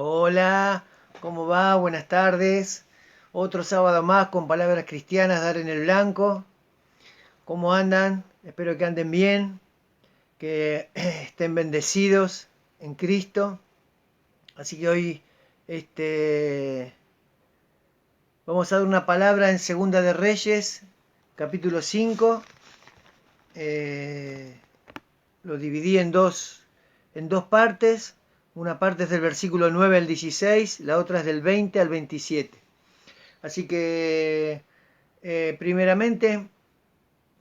Hola, ¿cómo va? Buenas tardes. Otro sábado más con palabras cristianas, dar en el blanco. ¿Cómo andan? Espero que anden bien, que estén bendecidos en Cristo. Así que hoy este, vamos a dar una palabra en Segunda de Reyes, capítulo 5. Eh, lo dividí en dos partes. Una parte es del versículo 9 al 16, la otra es del 20 al 27. Así que, primeramente,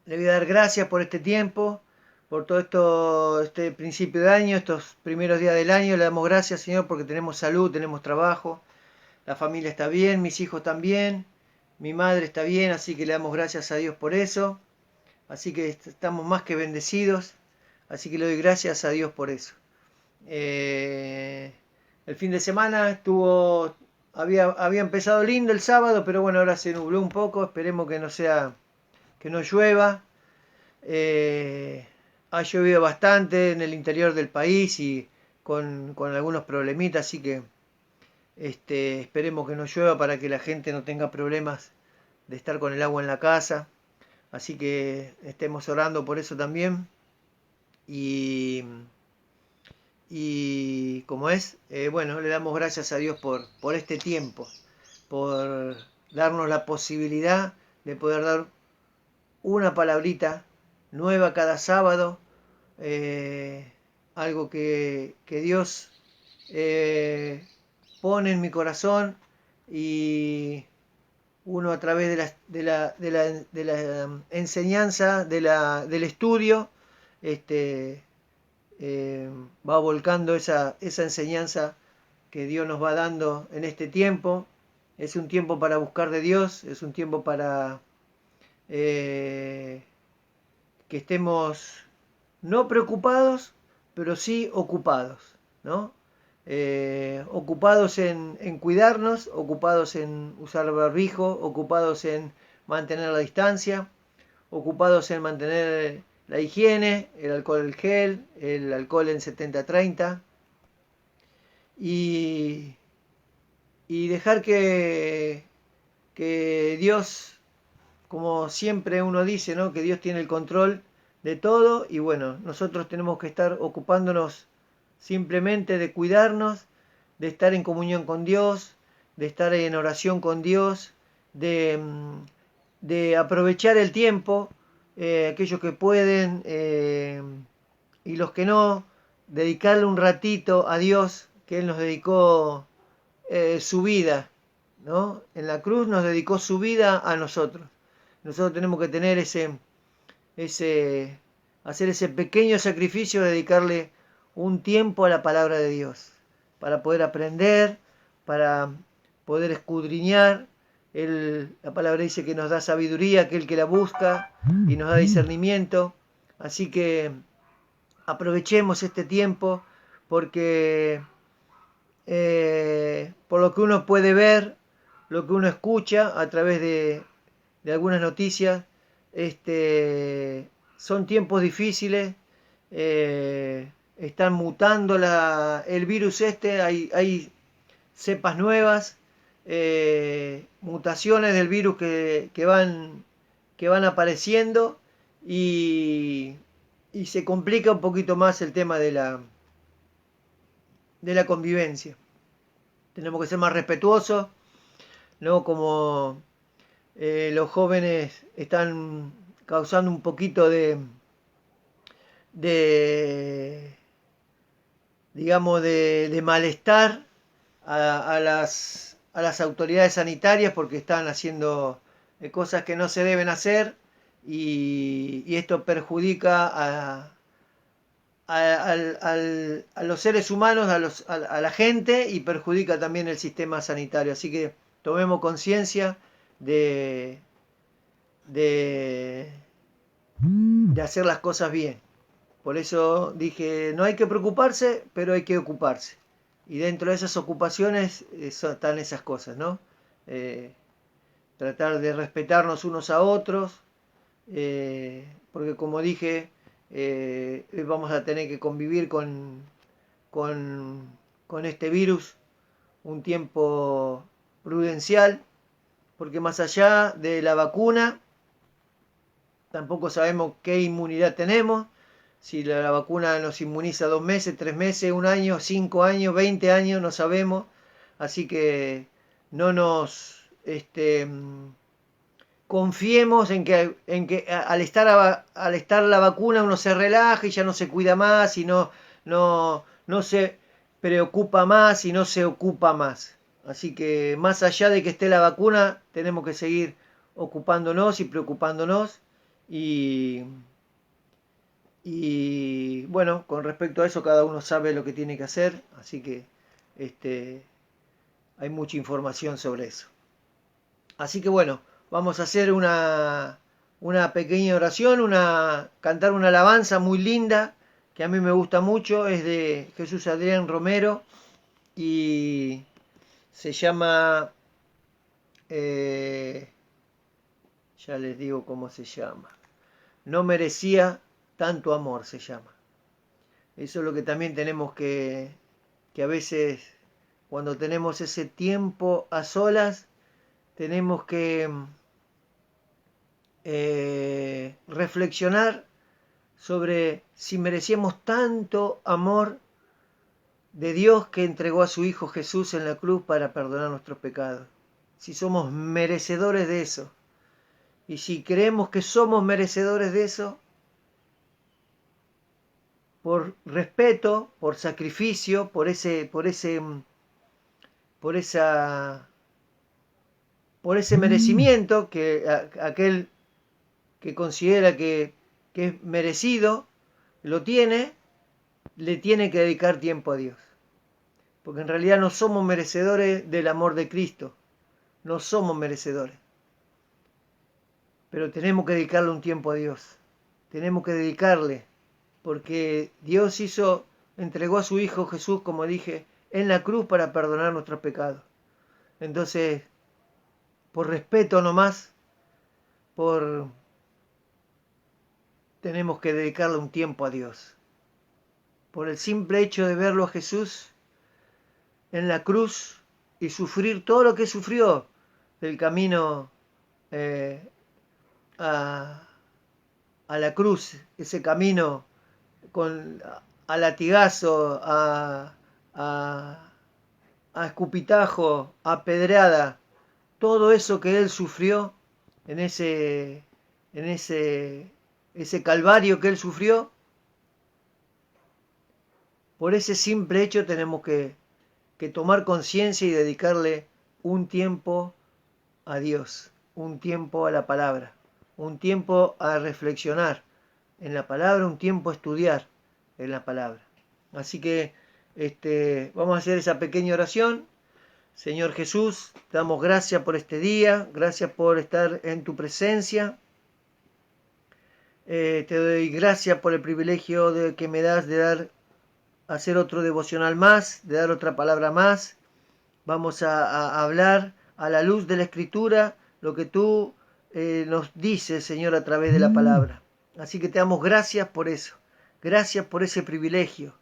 le voy a dar gracias por este tiempo, por todo esto, este principio de año, estos primeros días del año. Le damos gracias, Señor, porque tenemos salud, tenemos trabajo, la familia está bien, mis hijos también, mi madre está bien, así que le damos gracias a Dios por eso. Así que estamos más que bendecidos, así que le doy gracias a Dios por eso. Eh, el fin de semana había empezado lindo el sábado, pero bueno, ahora se nubló un poco. Esperemos que no llueva. Ha llovido bastante en el interior del país y con algunos problemitas, así que esperemos que no llueva para que la gente no tenga problemas de estar con el agua en la casa. Así que estemos orando por eso también. Y como es, bueno, le damos gracias a Dios por este tiempo, por darnos la posibilidad de poder dar una palabrita nueva cada sábado, eh, algo que Dios eh, pone en mi corazón y uno a través de la enseñanza, del estudio, este, eh, va volcando esa enseñanza que Dios nos va dando en este tiempo. Es un tiempo para buscar de Dios, es un tiempo para eh, que estemos no preocupados, pero sí ocupados, ¿no? Ocupados en cuidarnos, ocupados en usar barbijo, ocupados en mantener la distancia, ocupados en mantener la higiene, el alcohol en gel, el alcohol en 70-30 y, y dejar que Dios, como siempre uno dice, ¿no? Que Dios tiene el control de todo y bueno, nosotros tenemos que estar ocupándonos simplemente de cuidarnos, de estar en comunión con Dios, de estar en oración con Dios, de aprovechar el tiempo, aquellos que pueden y los que no, dedicarle un ratito a Dios, que Él nos dedicó su vida, ¿no? En la cruz nos dedicó su vida a nosotros. Nosotros tenemos que tener ese, hacer ese pequeño sacrificio, de dedicarle un tiempo a la palabra de Dios, para poder aprender, para poder escudriñar. La palabra dice que nos da sabiduría aquel que la busca y nos da discernimiento. Así que aprovechemos este tiempo porque por lo que uno puede ver, lo que uno escucha a través de algunas noticias, son tiempos difíciles, están mutando el virus hay cepas nuevas, mutaciones del virus que van apareciendo y, y se complica un poquito más el tema de la convivencia. Tenemos que ser más respetuosos, ¿no? Como los jóvenes están causando un poquito de digamos, de malestar a las autoridades sanitarias porque están haciendo cosas que no se deben hacer y esto perjudica a los seres humanos, a la gente y perjudica también el sistema sanitario. Así que tomemos conciencia de, de, de hacer las cosas bien. Por eso dije, no hay que preocuparse, pero hay que ocuparse. Y dentro de esas ocupaciones están esas cosas, ¿no? Eh, Tratar de respetarnos unos a otros, porque como dije, vamos a tener que convivir con este virus un tiempo prudencial, porque más allá de la vacuna, tampoco sabemos qué inmunidad tenemos, si la vacuna nos inmuniza 2 meses, 3 meses, 1 año, 5 años, 20 años, no sabemos, así que no nos confiemos en que al estar la vacuna uno se relaja y ya no se cuida más y no se preocupa más y no se ocupa más. Así que más allá de que esté la vacuna, tenemos que seguir ocupándonos y preocupándonos. Y, y bueno, con respecto a eso, cada uno sabe lo que tiene que hacer. Así que hay mucha información sobre eso. Así que bueno, vamos a hacer una pequeña oración, cantar una alabanza muy linda que a mí me gusta mucho, es de Jesús Adrián Romero y se llama, eh, ya les digo cómo se llama, No merecía tanto amor se llama. Eso es lo que también tenemos que a veces cuando tenemos ese tiempo a solas, tenemos que reflexionar sobre si merecíamos tanto amor de Dios que entregó a su Hijo Jesús en la cruz para perdonar nuestros pecados. Si somos merecedores de eso. Y si creemos que somos merecedores de eso, por respeto, por sacrificio, por ese merecimiento que aquel que considera que es merecido, lo tiene, le tiene que dedicar tiempo a Dios. Porque en realidad no somos merecedores del amor de Cristo, no somos merecedores. Pero tenemos que dedicarle un tiempo a Dios, tenemos que dedicarle, porque Dios entregó a su Hijo Jesús, como dije, en la cruz para perdonar nuestros pecados. Entonces, por respeto nomás, por tenemos que dedicarle un tiempo a Dios. Por el simple hecho de verlo a Jesús en la cruz y sufrir todo lo que sufrió del camino a, a la cruz, ese camino a latigazo, a escupitajo, a pedrada, todo eso que él sufrió en ese calvario que él sufrió, por ese simple hecho tenemos que tomar conciencia y dedicarle un tiempo a Dios, un tiempo a la palabra, un tiempo a reflexionar en la palabra, un tiempo a estudiar en la palabra. Así que vamos a hacer esa pequeña oración. Señor Jesús, te damos gracias por este día, gracias por estar en tu presencia. Te doy gracias por el privilegio que me das de hacer otro devocional más, de dar otra palabra más. Vamos a hablar a la luz de la Escritura lo que tú nos dices, Señor, a través de la palabra. Así que te damos gracias por eso. Gracias por ese privilegio.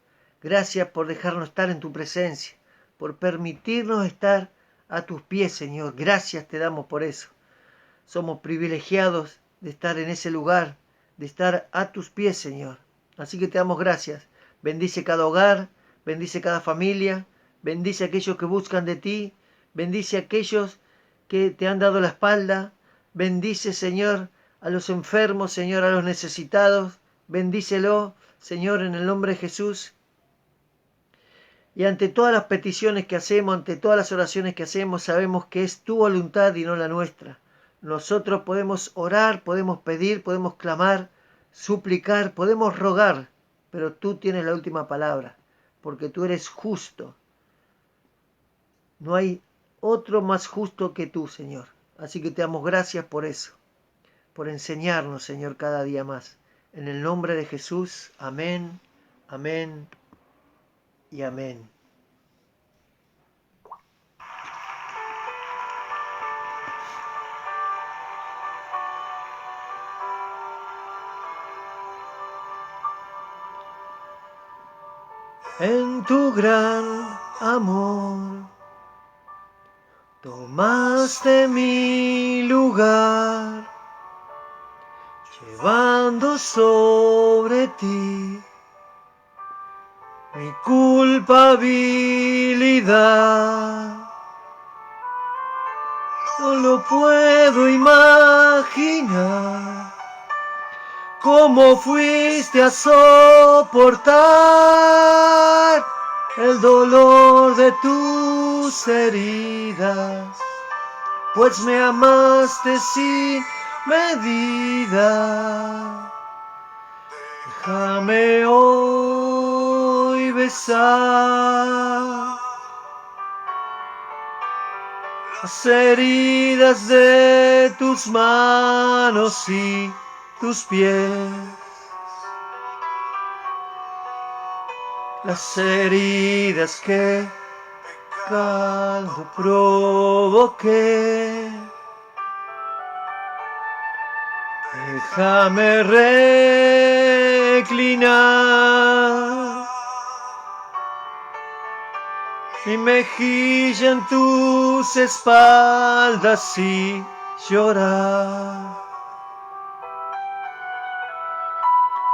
Gracias por dejarnos estar en tu presencia, por permitirnos estar a tus pies, Señor. Gracias te damos por eso. Somos privilegiados de estar en ese lugar, de estar a tus pies, Señor. Así que te damos gracias. Bendice cada hogar, bendice cada familia, bendice a aquellos que buscan de ti, bendice a aquellos que te han dado la espalda, bendice, Señor, a los enfermos, Señor, a los necesitados, bendícelo, Señor, en el nombre de Jesús. Y ante todas las peticiones que hacemos, ante todas las oraciones que hacemos, sabemos que es tu voluntad y no la nuestra. Nosotros podemos orar, podemos pedir, podemos clamar, suplicar, podemos rogar, pero tú tienes la última palabra, porque tú eres justo. No hay otro más justo que tú, Señor. Así que te damos gracias por eso, por enseñarnos, Señor, cada día más. En el nombre de Jesús, amén, amén y amén. En tu gran amor Tomaste mi lugar, llevando sobre ti mi culpabilidad. No lo puedo imaginar, cómo fuiste a soportar el dolor de tus heridas, pues me amaste sin medida. Déjame hoy besar las heridas de tus manos y tus pies, las heridas que pecado provoqué. Déjame reclinar mi mejilla en tus espaldas y llorar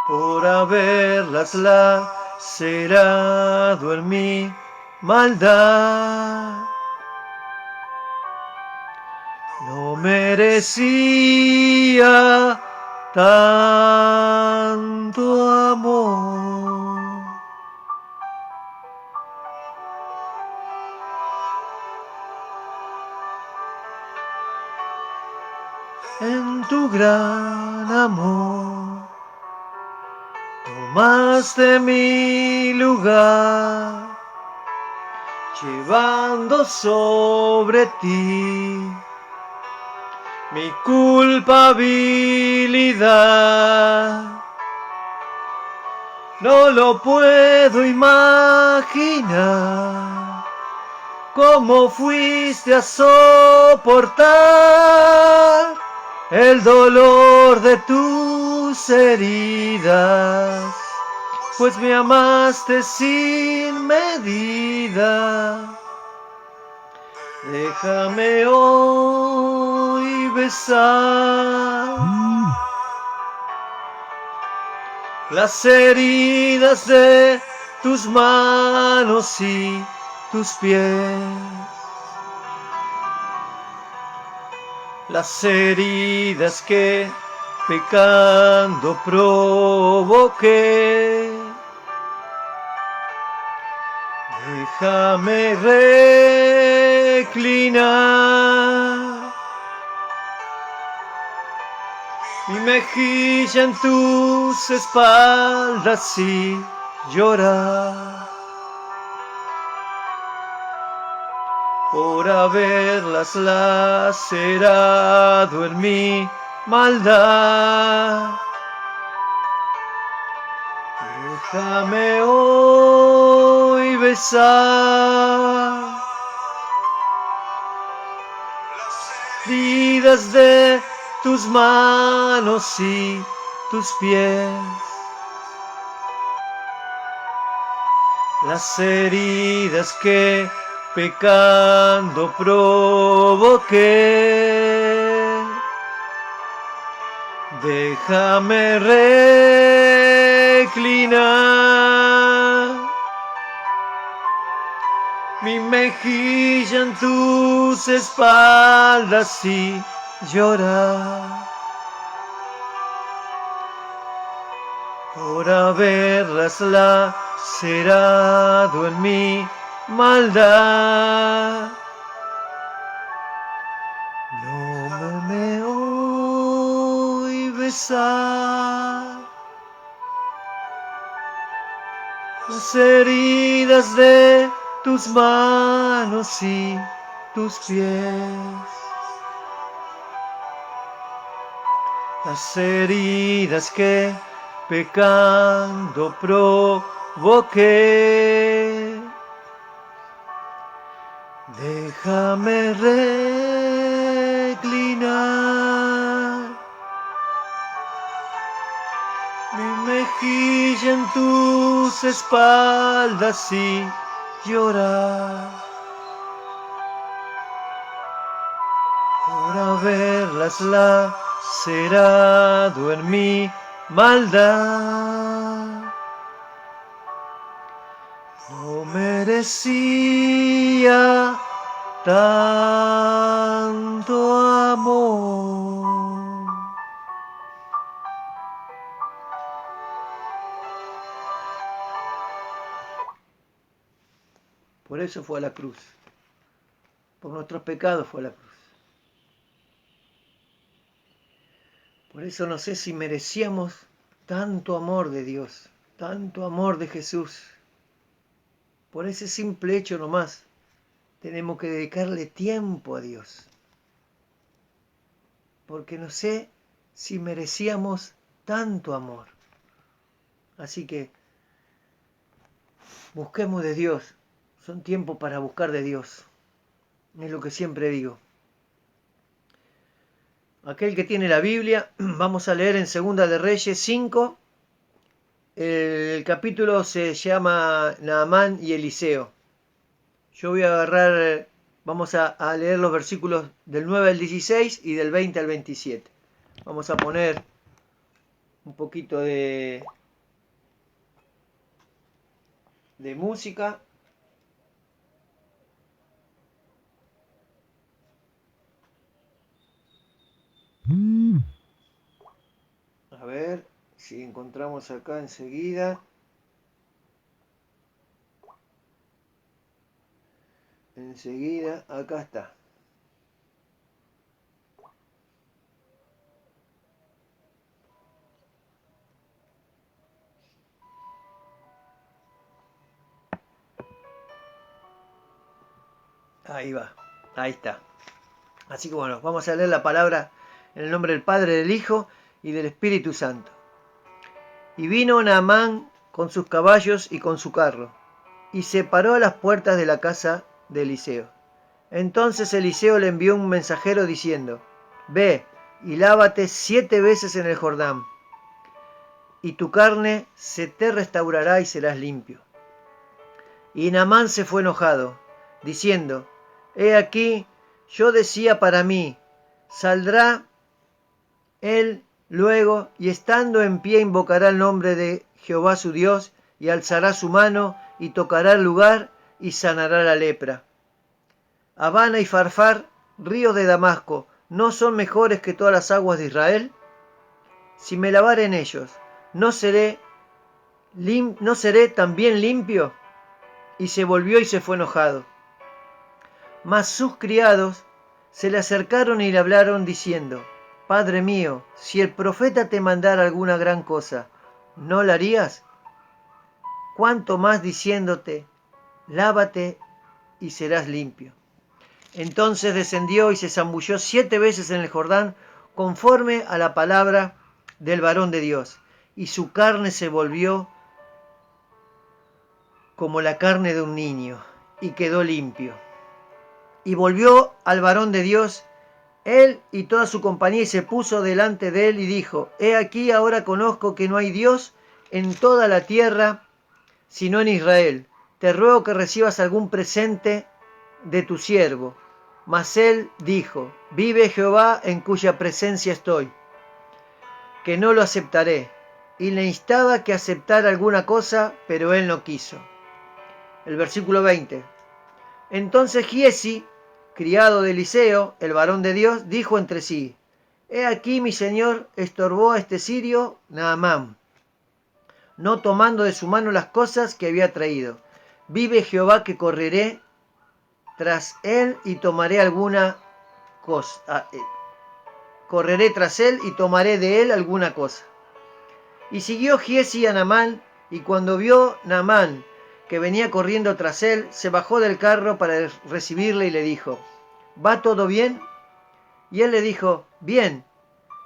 por haberlas lacerado en mi maldad. No merecía tanto amor. En tu gran amor tomaste mi lugar, llevando sobre ti mi culpabilidad. No lo puedo imaginar, cómo fuiste a soportar el dolor de tus heridas, pues me amaste sin medida. Déjame hoy besar las heridas de tus manos y tus pies, las heridas que pecando provoqué. Déjame reclinar mi mejilla en tus espaldas y llorar por haberlas lacerado en mi maldad. Déjame hoy besar las heridas de tus manos y tus pies, las heridas que pecando provoqué. Déjame reclinar mi mejilla en tus espaldas y llorar por haberlas lacerado en mi maldad. No me hoy besar las heridas de tus manos y tus pies, las heridas que pecando provoqué. Déjame reclinar mi mejilla en tus espaldas y llorar haberlas lacerado en mi maldad. No merecía tanto amor. Por eso fue a la cruz. Por nuestros pecados fue a la cruz. Por eso no sé si merecíamos tanto amor de Dios, tanto amor de Jesús. Por ese simple hecho nomás, tenemos que dedicarle tiempo a Dios. Porque no sé si merecíamos tanto amor. Así que busquemos de Dios. Son tiempos para buscar de Dios. Es lo que siempre digo. Aquel que tiene la Biblia, vamos a leer en Segunda de Reyes 5. El capítulo se llama Naamán y Eliseo. Yo voy a agarrar, vamos a leer los versículos del 9 al 16 y del 20 al 27. Vamos a poner un poquito de música. A ver si encontramos acá enseguida. Enseguida, acá está. Ahí va, ahí está. Así que bueno, vamos a leer la palabra en el nombre del Padre, del Hijo y del Espíritu Santo. Y vino Naamán con sus caballos y con su carro, y se paró a las puertas de la casa de Eliseo. Entonces Eliseo le envió un mensajero diciendo: Ve y lávate 7 veces en el Jordán, y tu carne se te restaurará y serás limpio. Y Naamán se fue enojado, diciendo: He aquí, yo decía para mí, saldrá él luego, y estando en pie invocará el nombre de Jehová su Dios, y alzará su mano, y tocará el lugar, y sanará la lepra. Habana y Farfar, ríos de Damasco, ¿no son mejores que todas las aguas de Israel? Si me lavare en ellos, ¿no seré también limpio? Y se volvió y se fue enojado. Mas sus criados se le acercaron y le hablaron diciendo: Padre mío, si el profeta te mandara alguna gran cosa, ¿no la harías? Cuanto más diciéndote: lávate y serás limpio. Entonces descendió y se zambulló 7 veces en el Jordán, conforme a la palabra del varón de Dios, y su carne se volvió como la carne de un niño, y quedó limpio. Y volvió al varón de Dios, él y toda su compañía, y se puso delante de él y dijo: He aquí, ahora conozco que no hay Dios en toda la tierra, sino en Israel. Te ruego que recibas algún presente de tu siervo. Mas él dijo: Vive Jehová, en cuya presencia estoy, que no lo aceptaré. Y le instaba que aceptara alguna cosa, pero él no quiso. El versículo 20. Entonces Giesi, criado de Eliseo, el varón de Dios, dijo entre sí: He aquí mi señor estorbó a este sirio Naamán, no tomando de su mano las cosas que había traído. Vive Jehová que correré tras él y tomaré alguna cosa. Correré tras él y tomaré de él alguna cosa. Y siguió Giesi a Naamán, y cuando vio Naamán que venía corriendo tras él, se bajó del carro para recibirle y le dijo: ¿Va todo bien? Y él le dijo: Bien,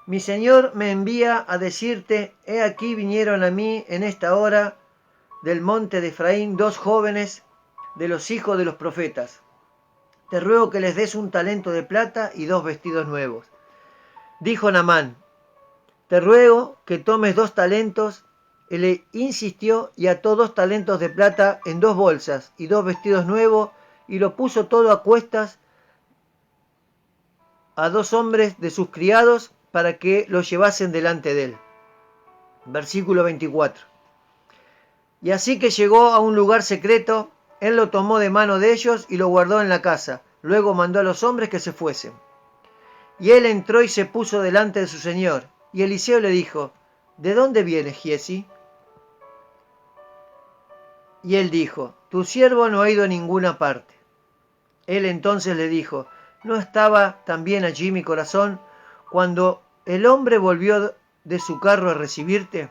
mi señor me envía a decirte: he aquí vinieron a mí en esta hora del monte de Efraín 2 jóvenes de los hijos de los profetas. Te ruego que les des un talento de plata y 2 vestidos nuevos. Dijo Naamán: Te ruego que tomes 2 talentos. Él le insistió y ató 2 talentos de plata en 2 bolsas y 2 vestidos nuevos, y lo puso todo a cuestas a 2 hombres de sus criados para que lo llevasen delante de él. Versículo 24. Y así que llegó a un lugar secreto, él lo tomó de mano de ellos y lo guardó en la casa. Luego mandó a los hombres que se fuesen. Y él entró y se puso delante de su señor. Y Eliseo le dijo: ¿de dónde vienes, Giezi? Y él dijo: tu siervo no ha ido a ninguna parte. Él entonces le dijo: ¿no estaba también allí mi corazón cuando el hombre volvió de su carro a recibirte?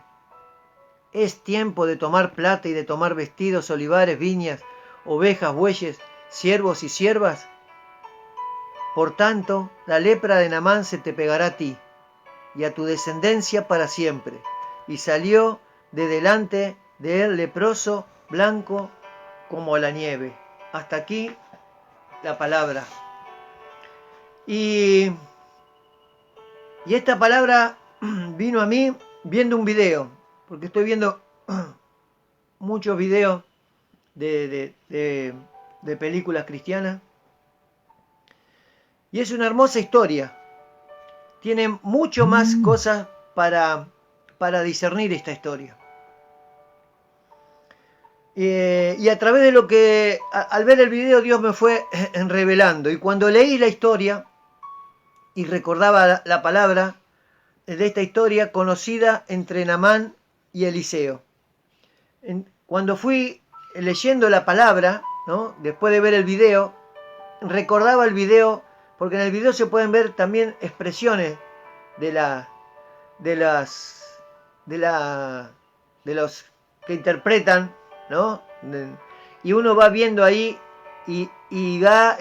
Es tiempo de tomar plata y de tomar vestidos, olivares, viñas, ovejas, bueyes, siervos y siervas. Por tanto, la lepra de Naamán se te pegará a ti y a tu descendencia para siempre. Y salió de delante de él leproso, blanco como la nieve. Hasta aquí la palabra. Y esta palabra vino a mí viendo un video, porque estoy viendo muchos videos de películas cristianas. Y es una hermosa historia. Tiene mucho más cosas para discernir esta historia. Y a través de lo que, al ver el video, Dios me fue revelando. Y cuando leí la historia y recordaba la palabra de esta historia conocida entre Naamán y Eliseo. Cuando fui leyendo la palabra, ¿no?, después de ver el video, recordaba el video, porque en el video se pueden ver también expresiones de los que interpretan, ¿no? Y uno va viendo ahí y va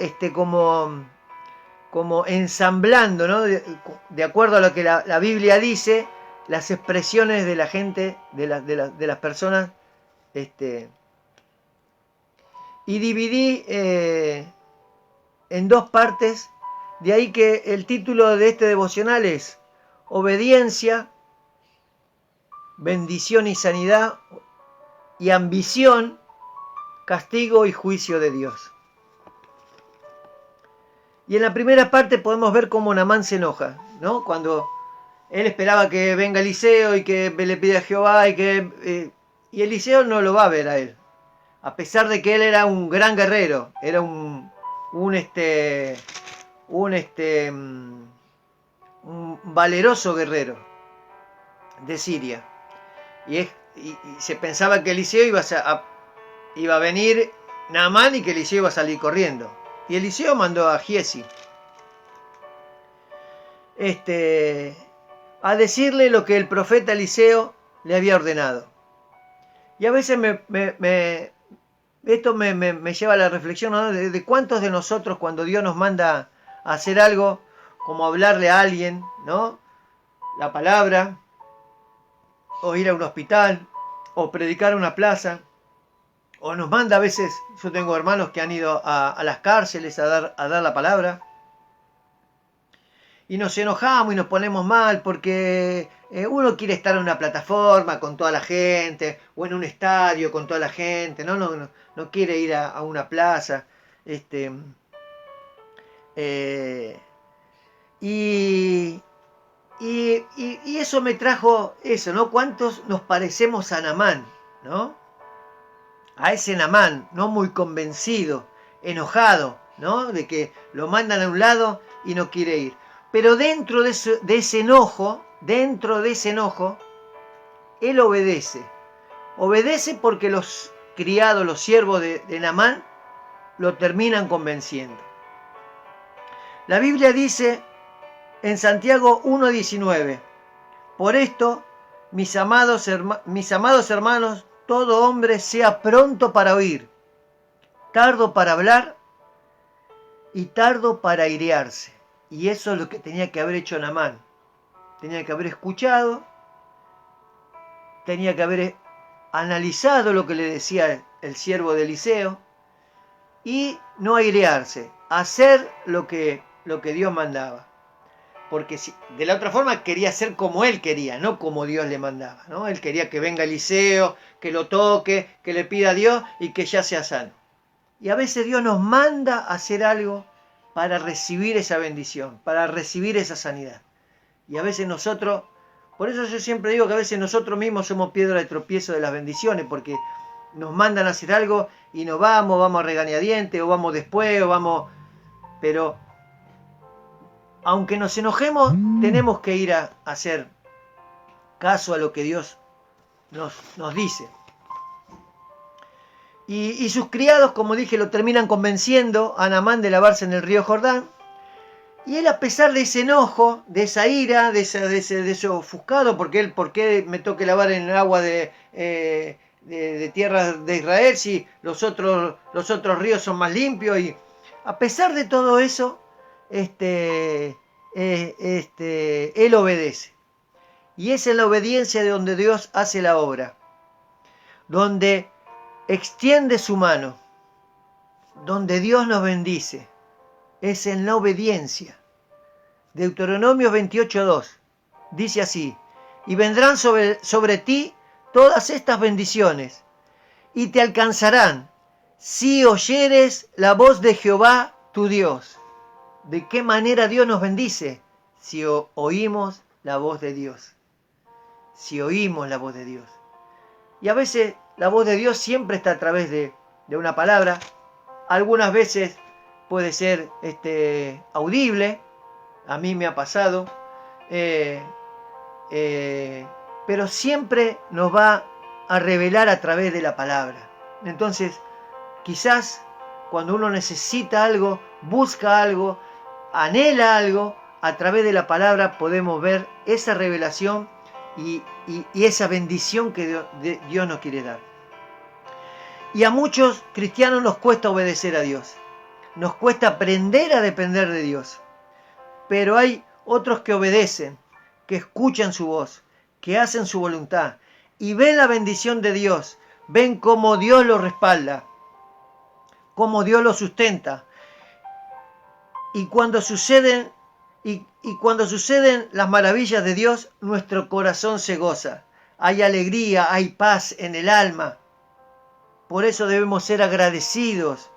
como ensamblando, ¿no? De acuerdo a lo que la Biblia dice, las expresiones de la gente, de las personas, y dividí en 2 partes. De ahí que el título de este devocional es Obediencia, bendición y sanidad, y ambición, castigo y juicio de Dios. Y en la primera parte podemos ver cómo Naamán se enoja, ¿no? Cuando él esperaba que venga Eliseo y que le pida a Jehová y Eliseo no lo va a ver a él. A pesar de que él era un gran guerrero, era un valeroso guerrero de Siria. Y se pensaba que Eliseo iba a venir Naamán y que Eliseo iba a salir corriendo. Y Eliseo mandó a Giezi a decirle lo que el profeta Eliseo le había ordenado. Y a veces esto me lleva a la reflexión, ¿no?, de cuántos de nosotros, cuando Dios nos manda a hacer algo, como hablarle a alguien, ¿no?, la palabra, o ir a un hospital, o predicar a una plaza, o nos manda a veces, yo tengo hermanos que han ido a las cárceles a dar la palabra, y nos enojamos y nos ponemos mal porque uno quiere estar en una plataforma con toda la gente, o en un estadio con toda la gente, no quiere ir a una plaza. Y eso me trajo eso, ¿no? ¿Cuántos nos parecemos a Naamán, ¿no? A ese Naamán, no muy convencido, enojado, ¿no?, de que lo mandan a un lado y no quiere ir. Pero dentro de ese enojo, él obedece. Obedece porque los criados, los siervos de Naamán, lo terminan convenciendo. La Biblia dice en Santiago 1:19: por esto, mis amados hermanos, todo hombre sea pronto para oír, tardo para hablar y tardo para airearse. Y eso es lo que tenía que haber hecho Naamán. Tenía que haber escuchado, tenía que haber analizado lo que le decía el siervo de Eliseo y no airearse, hacer lo que Dios mandaba. Porque de la otra forma quería ser como él quería, no como Dios le mandaba, ¿no? Él quería que venga Eliseo, que lo toque, que le pida a Dios y que ya sea sano. Y a veces Dios nos manda a hacer algo para recibir esa bendición, para recibir esa sanidad. Y a veces nosotros, por eso yo siempre digo que a veces nosotros mismos somos piedra de tropiezo de las bendiciones, porque nos mandan a hacer algo y nos vamos a regañadientes, o vamos después, o vamos... Pero aunque nos enojemos, tenemos que ir a hacer caso a lo que Dios nos dice. Y sus criados, como dije, lo terminan convenciendo a Naamán de lavarse en el río Jordán. Y él, a pesar de ese enojo, de esa ira, de ese ofuscado, porque ¿por qué me toque lavar en el agua de tierra de Israel si los otros ríos son más limpios? Y a pesar de todo eso, él obedece. Y es en la obediencia de donde Dios hace la obra, donde extiende su mano, donde Dios nos bendice. Es en la obediencia. Deuteronomio 28:2 dice así: y vendrán sobre ti todas estas bendiciones, y te alcanzarán si oyeres la voz de Jehová tu Dios. ¿De qué manera Dios nos bendice? Si oímos la voz de Dios. Si oímos la voz de Dios. Y a veces la voz de Dios siempre está a través de una palabra. Algunas veces puede ser audible. A mí me ha pasado. Pero siempre nos va a revelar a través de la palabra. Entonces, quizás cuando uno necesita algo, busca algo, anhela algo, a través de la palabra podemos ver esa revelación y esa bendición que Dios nos quiere dar. Y a muchos cristianos nos cuesta obedecer a Dios. Nos cuesta aprender a depender de Dios. Pero hay otros que obedecen, que escuchan su voz, que hacen su voluntad y ven la bendición de Dios, ven cómo Dios los respalda, cómo Dios los sustenta. Y cuando suceden las maravillas de Dios, nuestro corazón se goza. Hay alegría, hay paz en el alma. Por eso debemos ser agradecidos,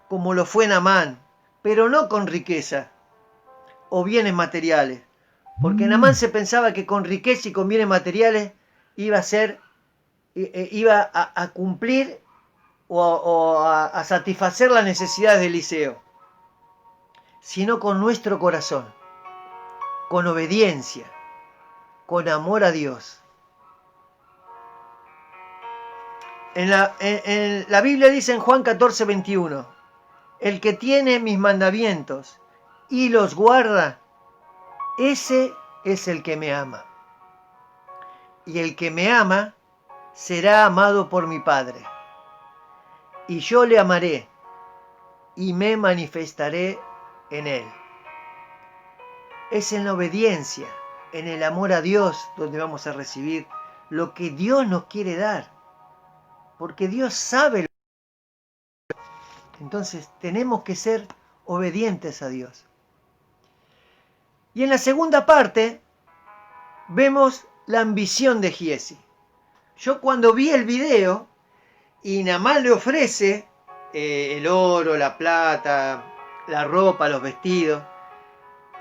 como lo fue Naamán, pero no con riqueza o bienes materiales. Porque Naamán se pensaba que con riqueza y con bienes materiales iba a cumplir o a satisfacer las necesidades de Eliseo, sino con nuestro corazón, con obediencia, con amor a Dios. En la Biblia dice en Juan 14:21, el que tiene mis mandamientos y los guarda, ese es el que me ama. Y el que me ama será amado por mi Padre. Y yo le amaré y me manifestaré en él. Es en la obediencia, en el amor a Dios, donde vamos a recibir lo que Dios nos quiere dar. Porque Dios sabe. Entonces tenemos que ser obedientes a Dios. Y en la segunda parte vemos la ambición de Giezi. Yo cuando vi el video y Naamán le ofrece el oro, la plata, la ropa, los vestidos,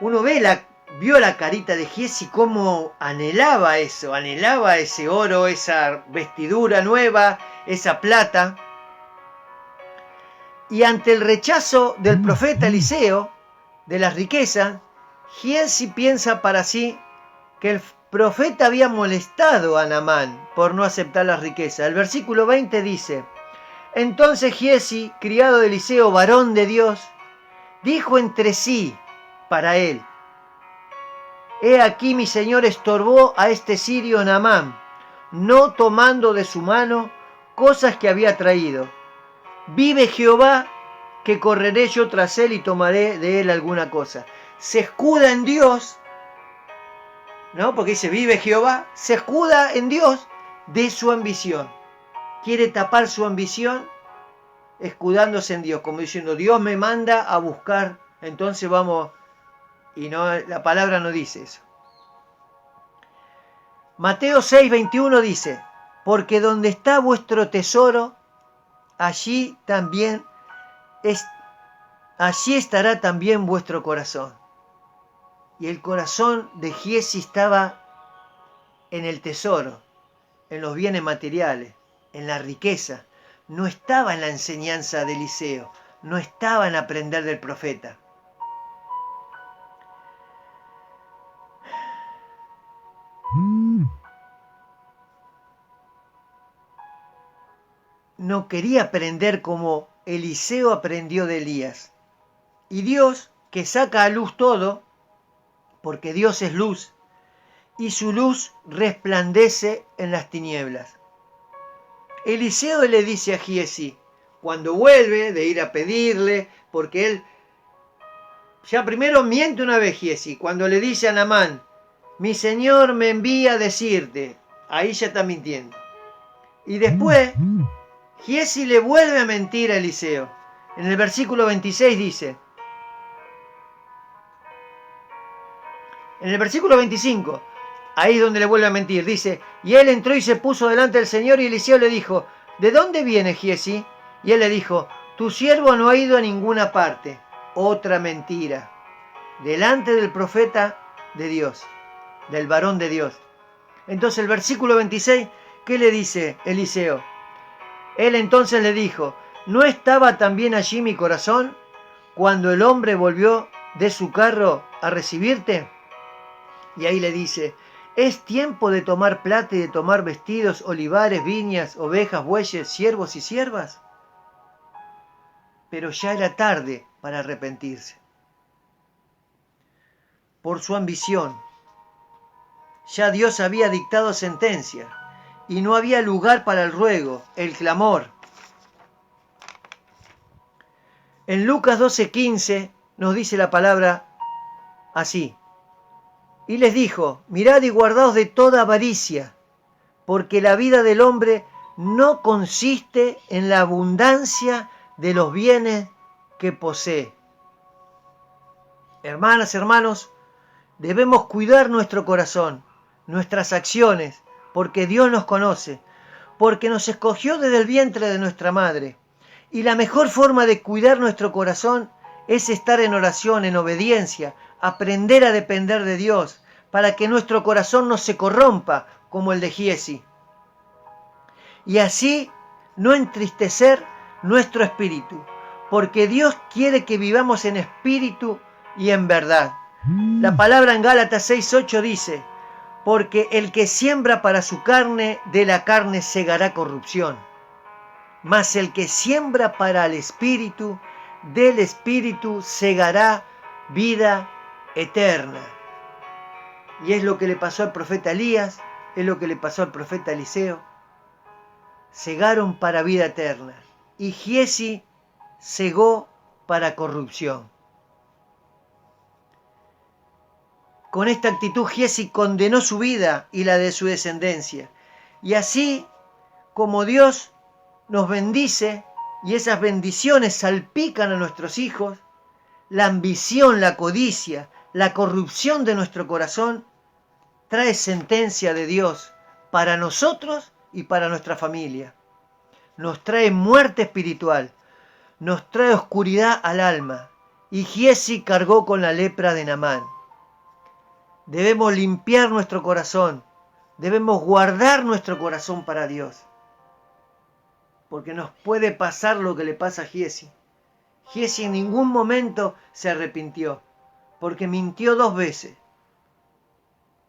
uno vio la carita de Giezi cómo anhelaba eso, anhelaba ese oro, esa vestidura nueva, esa plata. Y ante el rechazo del profeta Eliseo de las riquezas, Giezi piensa para sí que el profeta había molestado a Naamán por no aceptar las riquezas. El versículo 20 dice: entonces Giezi, criado de Eliseo, varón de Dios, dijo entre sí para él: he aquí mi señor estorbó a este sirio Naamán, no tomando de su mano cosas que había traído. Vive Jehová, que correré yo tras él y tomaré de él alguna cosa. Se escuda en Dios, ¿no? Porque dice vive Jehová, se escuda en Dios de su ambición. Quiere tapar su ambición escudándose en Dios, como diciendo Dios me manda a buscar, entonces vamos. Y no, la palabra no dice eso. Mateo 6:21 dice: porque donde está vuestro tesoro, allí también allí estará también vuestro corazón. Y el corazón de Giezi estaba en el tesoro, en los bienes materiales, en la riqueza. No estaba en la enseñanza de Eliseo, no estaba en aprender del profeta. No quería aprender como Eliseo aprendió de Elías. Y Dios, que saca a luz todo, porque Dios es luz, y su luz resplandece en las tinieblas. Eliseo le dice a Giezi, cuando vuelve de ir a pedirle, porque él ya primero miente una vez Giezi, cuando le dice a Naamán, mi señor me envía a decirte, ahí ya está mintiendo. Y después, Giezi le vuelve a mentir a Eliseo. En el versículo 26 dice, en el versículo 25, ahí es donde le vuelve a mentir, dice, y él entró y se puso delante del Señor y Eliseo le dijo, ¿de dónde viene Giezi? Y él le dijo, tu siervo no ha ido a ninguna parte. Otra mentira. Delante del profeta de Dios, del varón de Dios. Entonces el versículo 26, ¿qué le dice Eliseo? Él entonces le dijo, ¿no estaba también allí mi corazón cuando el hombre volvió de su carro a recibirte? Y ahí le dice, es tiempo de tomar plata y de tomar vestidos, olivares, viñas, ovejas, bueyes, siervos y siervas. Pero ya era tarde para arrepentirse. Por su ambición, ya Dios había dictado sentencia y no había lugar para el ruego, el clamor. En Lucas 12:15 nos dice la palabra así. Y les dijo, mirad y guardaos de toda avaricia, porque la vida del hombre no consiste en la abundancia de los bienes que posee. Hermanas, hermanos, debemos cuidar nuestro corazón, nuestras acciones, porque Dios nos conoce, porque nos escogió desde el vientre de nuestra madre. Y la mejor forma de cuidar nuestro corazón es estar en oración, en obediencia, aprender a depender de Dios, para que nuestro corazón no se corrompa como el de Giezi. Y así no entristecer nuestro espíritu, porque Dios quiere que vivamos en espíritu y en verdad. La palabra en Gálatas 6:8 dice, porque el que siembra para su carne, de la carne segará corrupción. Mas el que siembra para el espíritu, del espíritu segará vida eterna. Y es lo que le pasó al profeta Elías, es lo que le pasó al profeta Eliseo. Segaron para vida eterna. Y Giezi segó para corrupción. Con esta actitud Giezi condenó su vida y la de su descendencia. Y así como Dios nos bendice y esas bendiciones salpican a nuestros hijos, la ambición, la codicia, la corrupción de nuestro corazón trae sentencia de Dios para nosotros y para nuestra familia. Nos trae muerte espiritual, nos trae oscuridad al alma. Y Giezi cargó con la lepra de Naamán. Debemos limpiar nuestro corazón, debemos guardar nuestro corazón para Dios. Porque nos puede pasar lo que le pasa a Giezi. Giezi en ningún momento se arrepintió, porque mintió 2 veces.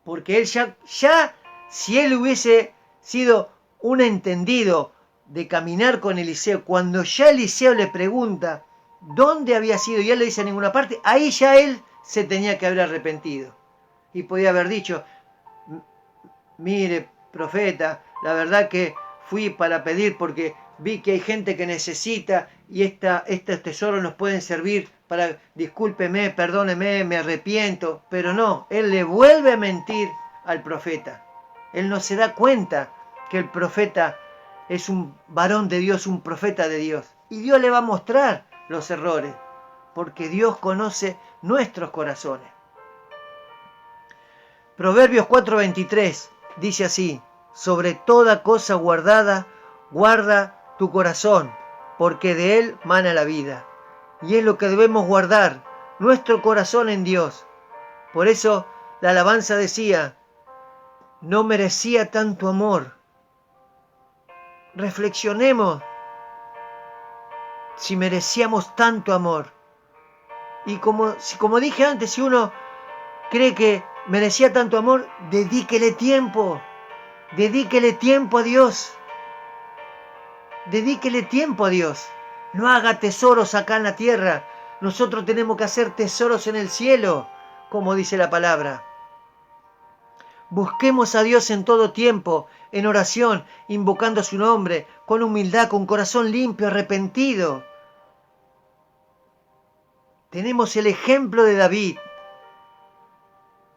Porque él ya si él hubiese sido un entendido de caminar con Eliseo, cuando ya Eliseo le pregunta dónde había sido y él le dice en ninguna parte, ahí ya él se tenía que haber arrepentido. Y podía haber dicho, mire, profeta, la verdad que fui para pedir porque vi que hay gente que necesita y estos tesoros nos pueden servir para, discúlpeme, perdóneme, me arrepiento. Pero no, él le vuelve a mentir al profeta. Él no se da cuenta que el profeta es un varón de Dios, un profeta de Dios. Y Dios le va a mostrar los errores, porque Dios conoce nuestros corazones. Proverbios 4:23 dice así, sobre toda cosa guardada, guarda tu corazón, porque de él mana la vida. Y es lo que debemos guardar, nuestro corazón en Dios. Por eso la alabanza decía, no merecía tanto amor. Reflexionemos si merecíamos tanto amor. Y como dije antes, si uno cree que merecía tanto amor, dedíquele tiempo a Dios. Dedíquele tiempo a Dios. No haga tesoros acá en la tierra. Nosotros tenemos que hacer tesoros en el cielo, como dice la palabra. Busquemos a Dios en todo tiempo, en oración, invocando su nombre, con humildad, con corazón limpio, arrepentido. Tenemos el ejemplo de David,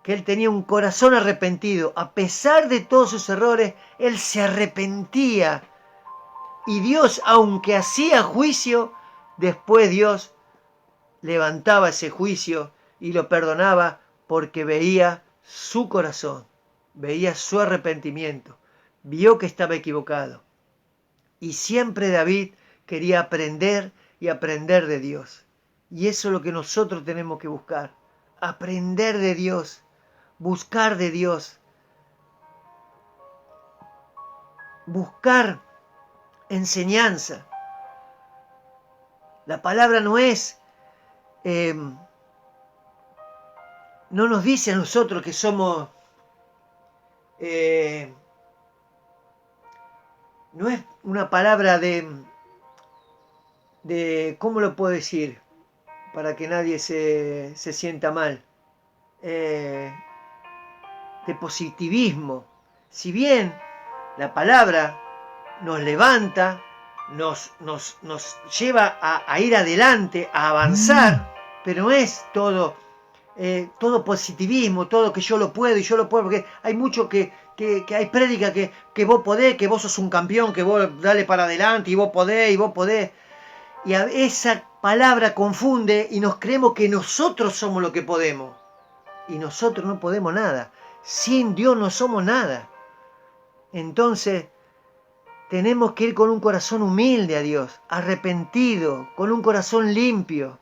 que él tenía un corazón arrepentido. A pesar de todos sus errores, él se arrepentía. Y Dios, aunque hacía juicio, después Dios levantaba ese juicio y lo perdonaba porque veía su corazón, veía su arrepentimiento, vio que estaba equivocado. Y siempre David quería aprender y aprender de Dios. Y eso es lo que nosotros tenemos que buscar, aprender de Dios, buscar de Dios, buscar enseñanza. La palabra no es, no nos dice a nosotros que somos, no es una palabra ¿cómo lo puedo decir? Para que nadie se sienta mal. De positivismo. Si bien la palabra nos levanta, nos lleva a ir adelante, a avanzar, pero no es todo positivismo, todo que yo lo puedo y yo lo puedo, porque hay mucho que hay prédica que vos podés, que vos sos un campeón, que vos dale para adelante y vos podés. Y esa palabra confunde y nos creemos que nosotros somos lo que podemos. Y nosotros no podemos nada. Sin Dios no somos nada. Entonces, tenemos que ir con un corazón humilde a Dios, arrepentido, con un corazón limpio.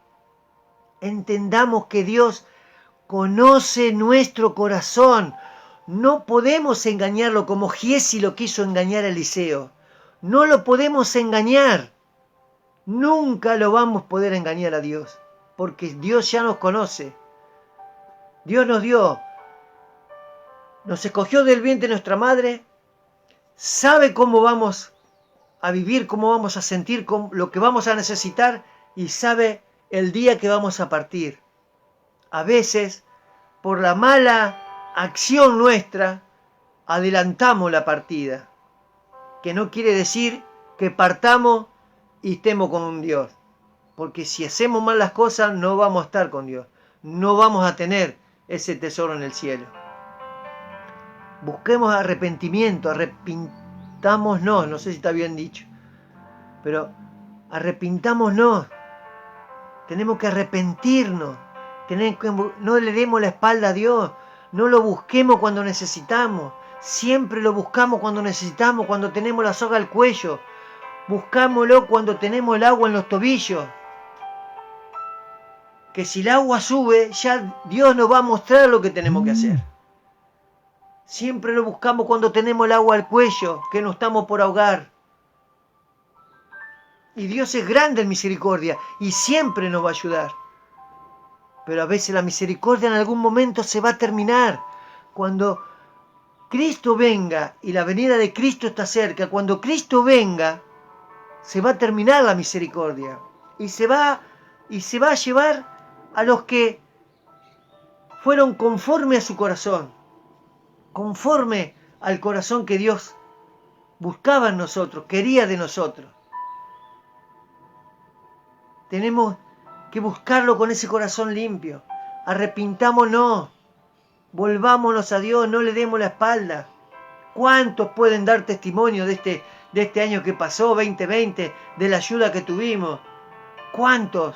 Entendamos que Dios conoce nuestro corazón. No podemos engañarlo como Giezi lo quiso engañar a Eliseo. No lo podemos engañar. Nunca lo vamos a poder engañar a Dios, porque Dios ya nos conoce. Dios nos escogió del vientre de nuestra madre, sabe cómo vamos a vivir, cómo vamos a sentir, lo que vamos a necesitar y sabe el día que vamos a partir. A veces, por la mala acción nuestra, adelantamos la partida, que no quiere decir que partamos y estemos con Dios, porque si hacemos mal las cosas no vamos a estar con Dios, no vamos a tener ese tesoro en el cielo. Busquemos arrepentimiento, arrepintámonos, no sé si está bien dicho, pero arrepintámonos, tenemos que arrepentirnos, no le demos la espalda a Dios, no lo busquemos cuando necesitamos, siempre lo buscamos cuando necesitamos, cuando tenemos la soga al cuello, buscámoslo cuando tenemos el agua en los tobillos. Que si el agua sube, ya Dios nos va a mostrar lo que tenemos que hacer. Siempre lo buscamos cuando tenemos el agua al cuello, que no estamos por ahogar. Y Dios es grande en misericordia y siempre nos va a ayudar. Pero a veces la misericordia en algún momento se va a terminar. Cuando Cristo venga, y la venida de Cristo está cerca, cuando Cristo venga, se va a terminar la misericordia. Y se va a llevar a los que fueron conforme a su corazón, conforme al corazón que Dios buscaba en nosotros, quería de nosotros. Tenemos que buscarlo con ese corazón limpio. Arrepintámonos, volvámonos a Dios, no le demos la espalda. ¿Cuántos pueden dar testimonio de este año que pasó, 2020, de la ayuda que tuvimos? ¿Cuántos?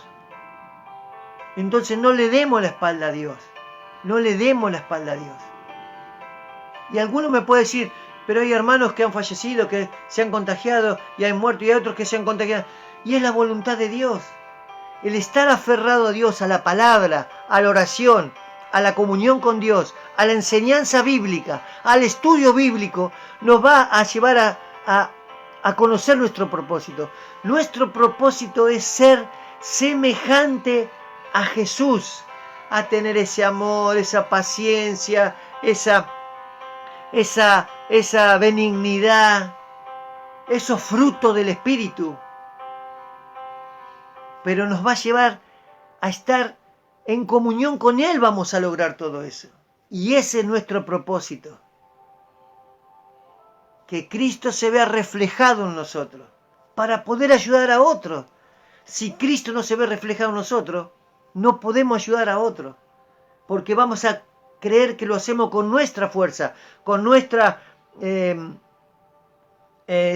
Entonces no le demos la espalda a Dios. No le demos la espalda a Dios. Y alguno me puede decir, pero hay hermanos que han fallecido, que se han contagiado y han muerto, y hay otros que se han contagiado. Y es la voluntad de Dios. El estar aferrado a Dios, a la palabra, a la oración, a la comunión con Dios, a la enseñanza bíblica, al estudio bíblico, nos va a llevar a conocer nuestro propósito. Nuestro propósito es ser semejante a Jesús, a tener ese amor, esa paciencia, esa benignidad, esos frutos del Espíritu. Pero nos va a llevar a estar en comunión con Él, vamos a lograr todo eso. Y ese es nuestro propósito. Que Cristo se vea reflejado en nosotros, para poder ayudar a otros. Si Cristo no se ve reflejado en nosotros, no podemos ayudar a otros, porque vamos a creer que lo hacemos con nuestra fuerza, con nuestra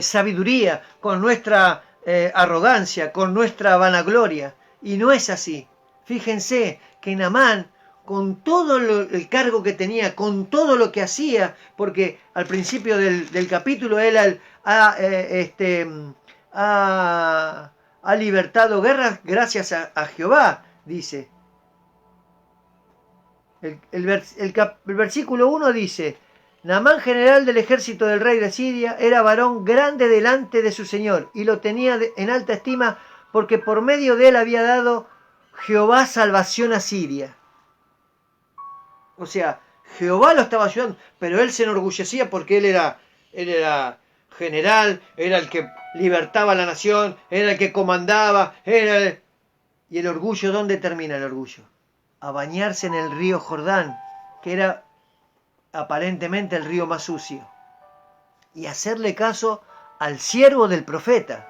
sabiduría, con nuestra arrogancia, con nuestra vanagloria. Y no es así. Fíjense que Naamán, con todo el cargo que tenía, con todo lo que hacía, porque al principio del capítulo él ha libertado guerras gracias a Jehová, dice. El versículo 1 dice: Naamán, general del ejército del rey de Siria, era varón grande delante de su señor, y lo tenía en alta estima, porque por medio de él había dado Jehová salvación a Siria. O sea, Jehová lo estaba ayudando, pero él se enorgullecía porque él era general, era el que libertaba a la nación, era el que comandaba, Y el orgullo, ¿dónde termina el orgullo? A bañarse en el río Jordán, que era aparentemente el río más sucio, y hacerle caso al siervo del profeta.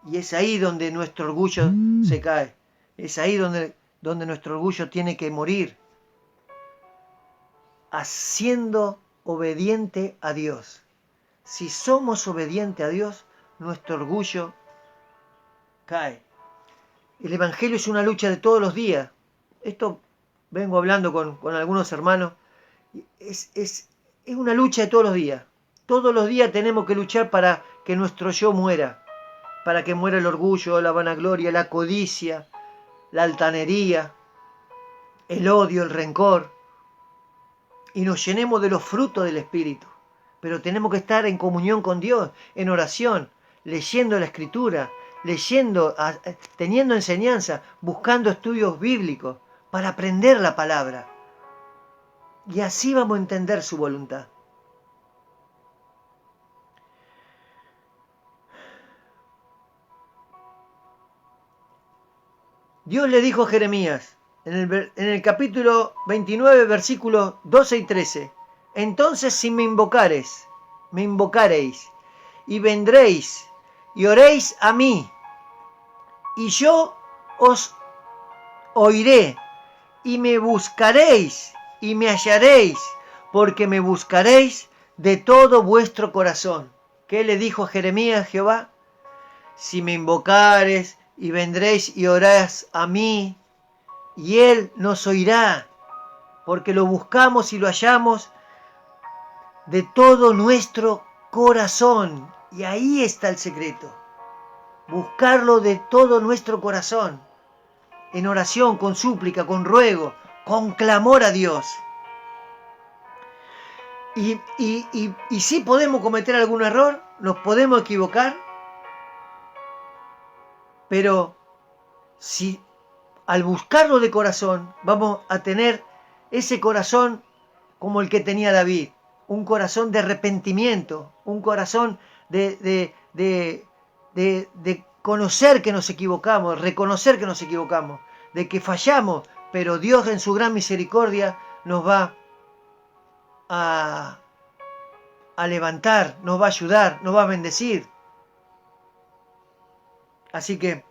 Y es ahí donde nuestro orgullo se cae, es ahí donde nuestro orgullo tiene que morir, haciendo obediente a Dios. Si somos obedientes a Dios, nuestro orgullo cae. El Evangelio es una lucha de todos los días. Esto vengo hablando con algunos hermanos. Es una lucha de todos los días. Todos los días tenemos que luchar para que nuestro yo muera. Para que muera el orgullo, la vanagloria, la codicia, la altanería, el odio, el rencor. Y nos llenemos de los frutos del Espíritu. Pero tenemos que estar en comunión con Dios, en oración, leyendo la Escritura, teniendo enseñanza, buscando estudios bíblicos para aprender la palabra. Y así vamos a entender su voluntad. Dios le dijo a Jeremías, en el capítulo 29, versículos 12 y 13, entonces si me invocareis, y vendréis, y oréis a mí, y yo os oiré, y me buscaréis, y me hallaréis, porque me buscaréis de todo vuestro corazón. ¿Qué le dijo a Jeremías Jehová? Si me invocares, y vendréis y orás a mí, y Él nos oirá, porque lo buscamos y lo hallamos de todo nuestro corazón. Y ahí está el secreto. Buscarlo de todo nuestro corazón. En oración, con súplica, con ruego, con clamor a Dios. Y sí podemos cometer algún error, nos podemos equivocar, pero si al buscarlo de corazón vamos a tener ese corazón como el que tenía David, un corazón de arrepentimiento, un corazón de conocer que nos equivocamos, reconocer que nos equivocamos, de que fallamos, pero Dios en su gran misericordia nos va a levantar, nos va a ayudar, nos va a bendecir. Así que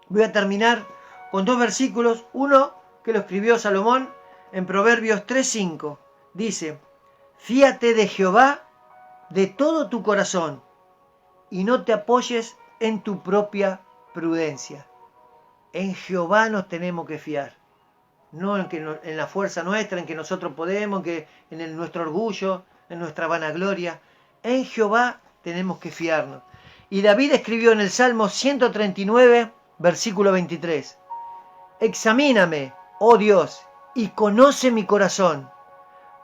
voy a terminar con dos versículos. Uno que lo escribió Salomón en Proverbios 3:5. Dice: fíate de Jehová de todo tu corazón y no te apoyes en tu propia prudencia. En Jehová nos tenemos que fiar. No en la fuerza nuestra, en que nosotros podemos, en nuestro orgullo, en nuestra vanagloria. En Jehová tenemos que fiarnos. Y David escribió en el Salmo 139, versículo 23. Examíname, oh Dios, y conoce mi corazón.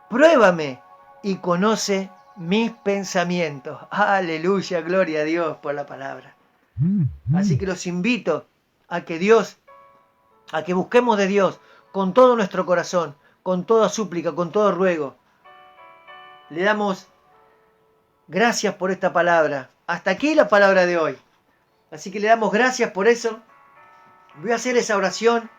Pruébame y conoce mis pensamientos. Aleluya, gloria a Dios por la palabra. Así que los invito a que busquemos de Dios con todo nuestro corazón, con toda súplica, con todo ruego. Le damos gracias por esta palabra. Hasta aquí la palabra de hoy. Así que le damos gracias por eso. Voy a hacer esa oración,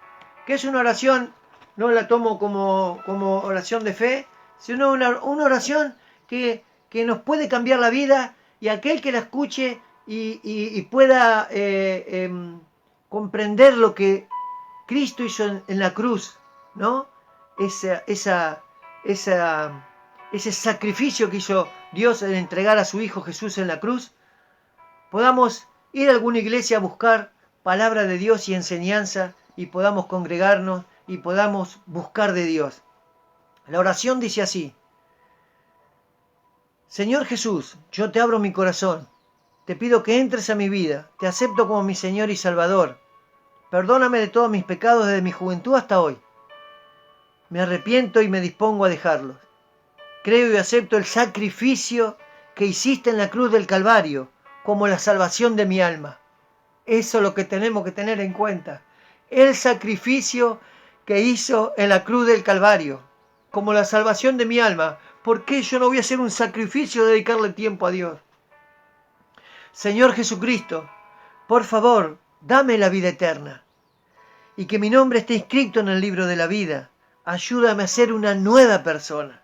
que es una oración, no la tomo como oración de fe, sino una oración que nos puede cambiar la vida, y aquel que la escuche y pueda comprender lo que Cristo hizo en la cruz, ¿no? Ese sacrificio que hizo Dios en entregar a su Hijo Jesús en la cruz, podamos ir a alguna iglesia a buscar palabra de Dios y enseñanza, y podamos congregarnos y podamos buscar de Dios. La oración dice así: Señor Jesús, yo te abro mi corazón, te pido que entres a mi vida, te acepto como mi Señor y Salvador. Perdóname de todos mis pecados desde mi juventud hasta hoy. Me arrepiento y me dispongo a dejarlos. Creo y acepto el sacrificio que hiciste en la cruz del Calvario como la salvación de mi alma. Eso es lo que tenemos que tener en cuenta. El sacrificio que hizo en la cruz del Calvario como la salvación de mi alma. ¿Por qué yo no voy a hacer un sacrificio de dedicarle tiempo a Dios? Señor Jesucristo, por favor, dame la vida eterna y que mi nombre esté inscrito en el libro de la vida. Ayúdame a ser una nueva persona,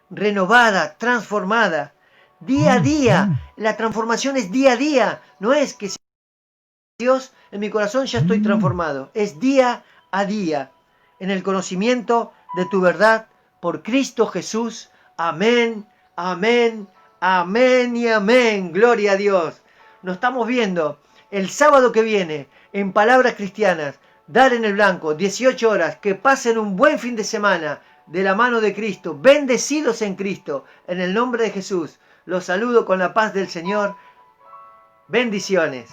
renovada, transformada, día a día. La transformación es día a día, no es que Dios, en mi corazón ya estoy transformado. Es día a día, en el conocimiento de tu verdad, por Cristo Jesús. Amén, amén, amén y amén. Gloria a Dios. Nos estamos viendo el sábado que viene en Palabras Cristianas. Dar en el blanco, 18 horas. Que pasen un buen fin de semana de la mano de Cristo. Bendecidos en Cristo. En el nombre de Jesús. Los saludo con la paz del Señor. Bendiciones.